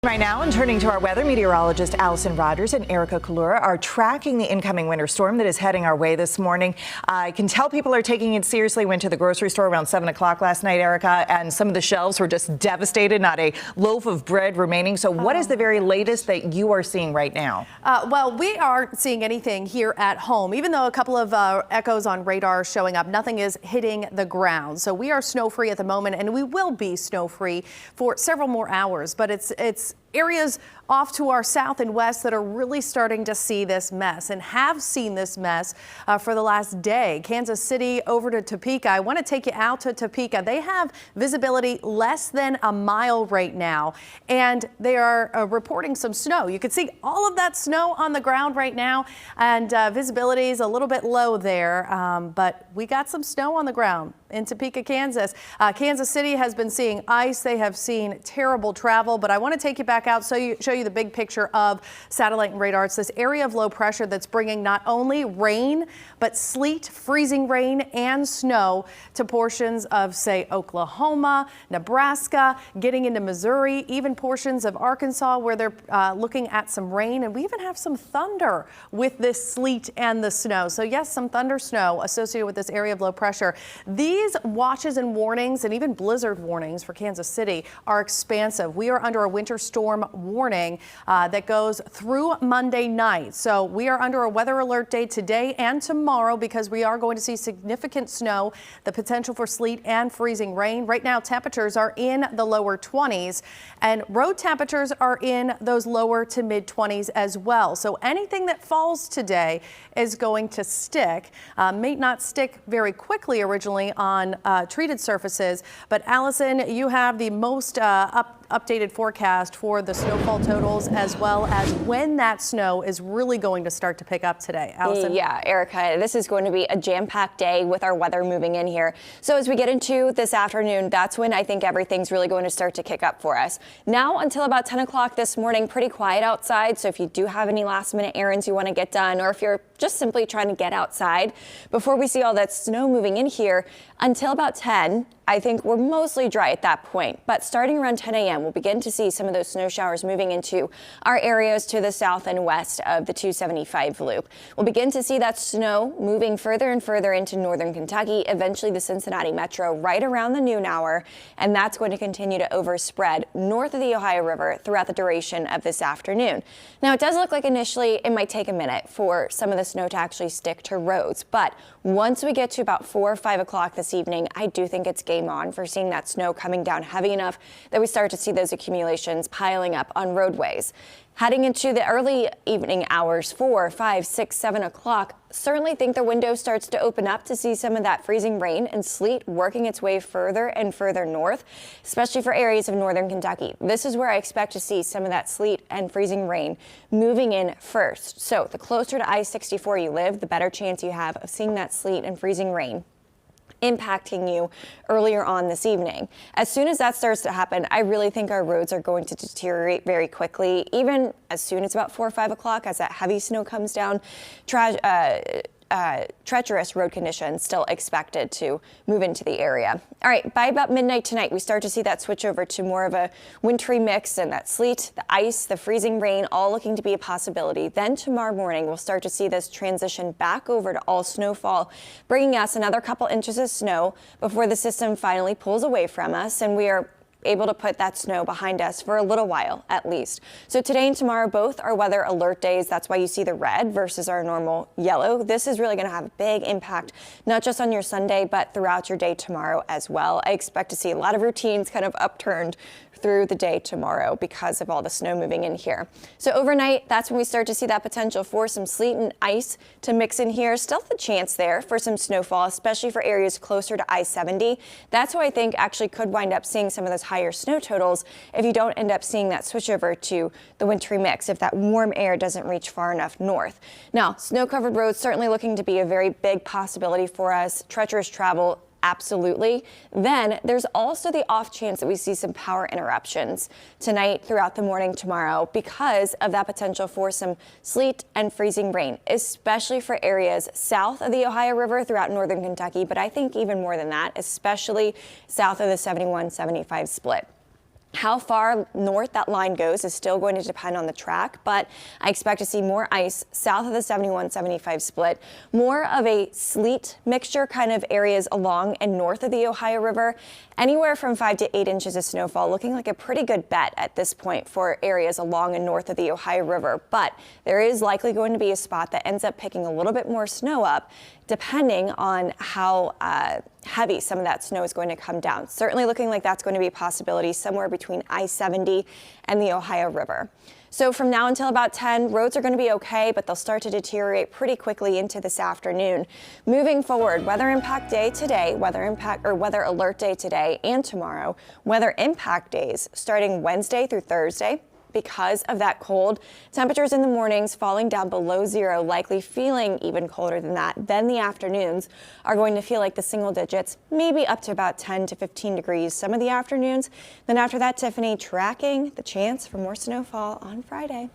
Right now, and turning to our weather, meteorologist Allison Rogers and Erica Kalura are tracking the incoming winter storm that is heading our way this morning. I can tell people are taking it seriously. Went to the grocery store around 7 o'clock last night, Erica, and some of the shelves were just devastated, not a loaf of bread remaining. So what is the very latest that you are seeing right now? Well, we aren't seeing anything here at home. Even though a couple of echoes on radar showing up, nothing is hitting the ground. So we are snow-free at the moment, and we will be snow-free for several more hours. But it's areas off to our south and west that are really starting to see this mess and have seen this mess for the last day. Kansas City over to Topeka. I want to take you out to Topeka. They have visibility less than a mile right now, and they are reporting some snow. You can see all of that snow on the ground right now, and visibility is a little bit low there, but we got some snow on the ground in Topeka, Kansas. Kansas City has been seeing ice. They have seen terrible travel, but I want to take you back out, show you the big picture of satellite and radar. It's this area of low pressure that's bringing not only rain, but sleet, freezing rain, and snow to portions of, say, Oklahoma, Nebraska, getting into Missouri, even portions of Arkansas where they're looking at some rain. And we even have some thunder with this sleet and the snow. So yes, some thunder snow associated with this area of low pressure. These watches and warnings and even blizzard warnings for Kansas City are expansive. We are under a winter storm warning that goes through Monday night. So we are under a weather alert day today and tomorrow because we are going to see significant snow, the potential for sleet and freezing rain. Right now, temperatures are in the lower 20s and road temperatures are in those lower to mid 20s as well. So anything that falls today is going to stick. May not stick very quickly originally on treated surfaces, but Allison, you have the most updated forecast for the snowfall totals as well as when that snow is really going to start to pick up today. Allison? Yeah, Erica, this is going to be a jam-packed day with our weather moving in here. So as we get into this afternoon, that's when I think everything's really going to start to kick up for us. Now until about 10 o'clock this morning, pretty quiet outside. So if you do have any last-minute errands you want to get done, or if you're just simply trying to get outside before we see all that snow moving in here, until about 10, I think we're mostly dry at that point. But starting around 10 a.m., we'll begin to see some of those snow showers moving into our areas to the south and west of the 275 loop. We'll begin to see that snow moving further and further into northern Kentucky, eventually the Cincinnati metro right around the noon hour. And that's going to continue to overspread north of the Ohio River throughout the duration of this afternoon. Now, it does look like initially it might take a minute for some of the snow to actually stick to roads. But once we get to about 4 or 5 o'clock this evening, I do think it's game on for seeing that snow coming down heavy enough that we start to see those accumulations piling up on roadways. Heading into the early evening hours, 4, 5, 6, 7 o'clock, certainly think the window starts to open up to see some of that freezing rain and sleet working its way further and further north, especially for areas of northern Kentucky. This is where I expect to see some of that sleet and freezing rain moving in first. So the closer to I-64 you live, the better chance you have of seeing that sleet and freezing rain impacting you earlier on this evening. As soon as that starts to happen, I really think our roads are going to deteriorate very quickly, even as soon as about 4 or 5 o'clock as that heavy snow comes down. Treacherous road conditions still expected to move into the area. All right, by about midnight tonight, we start to see that switch over to more of a wintry mix, and that sleet, the ice, the freezing rain, all looking to be a possibility. Then tomorrow morning, we'll start to see this transition back over to all snowfall, bringing us another couple inches of snow before the system finally pulls away from us, and we are able to put that snow behind us for a little while at least. So today and tomorrow both are weather alert days. That's why you see the red versus our normal yellow. This is really going to have a big impact, not just on your Sunday, but throughout your day tomorrow as well. I expect to see a lot of routines kind of upturned through the day tomorrow because of all the snow moving in here. So overnight, that's when we start to see that potential for some sleet and ice to mix in here. Still the chance there for some snowfall, especially for areas closer to I-70. That's who I think actually could wind up seeing some of those higher snow totals if you don't end up seeing that switch over to the wintry mix, if that warm air doesn't reach far enough north. Now, snow-covered roads certainly looking to be a very big possibility for us. Treacherous travel, absolutely. Then there's also the off chance that we see some power interruptions tonight throughout the morning tomorrow because of that potential for some sleet and freezing rain, especially for areas south of the Ohio River throughout northern Kentucky. But I think even more than that, especially south of the 71-75 split. How far north that line goes is still going to depend on the track, but I expect to see more ice south of the 71-75 split, more of a sleet mixture kind of areas along and north of the Ohio River. Anywhere from 5 to 8 inches of snowfall, looking like a pretty good bet at this point for areas along and north of the Ohio River. But there is likely going to be a spot that ends up picking a little bit more snow up, depending on how heavy some of that snow is going to come down. Certainly looking like that's going to be a possibility somewhere between I-70 and the Ohio River. So from now until about 10, roads are going to be okay, but they'll start to deteriorate pretty quickly into this afternoon. Moving forward, weather impact day today, weather alert day today and tomorrow, weather impact days starting Wednesday through Thursday. Because of that cold, temperatures in the mornings falling down below zero, likely feeling even colder than that. Then the afternoons are going to feel like the single digits, maybe up to about 10 to 15 degrees some of the afternoons. Then after that, Tiffany, tracking the chance for more snowfall on Friday.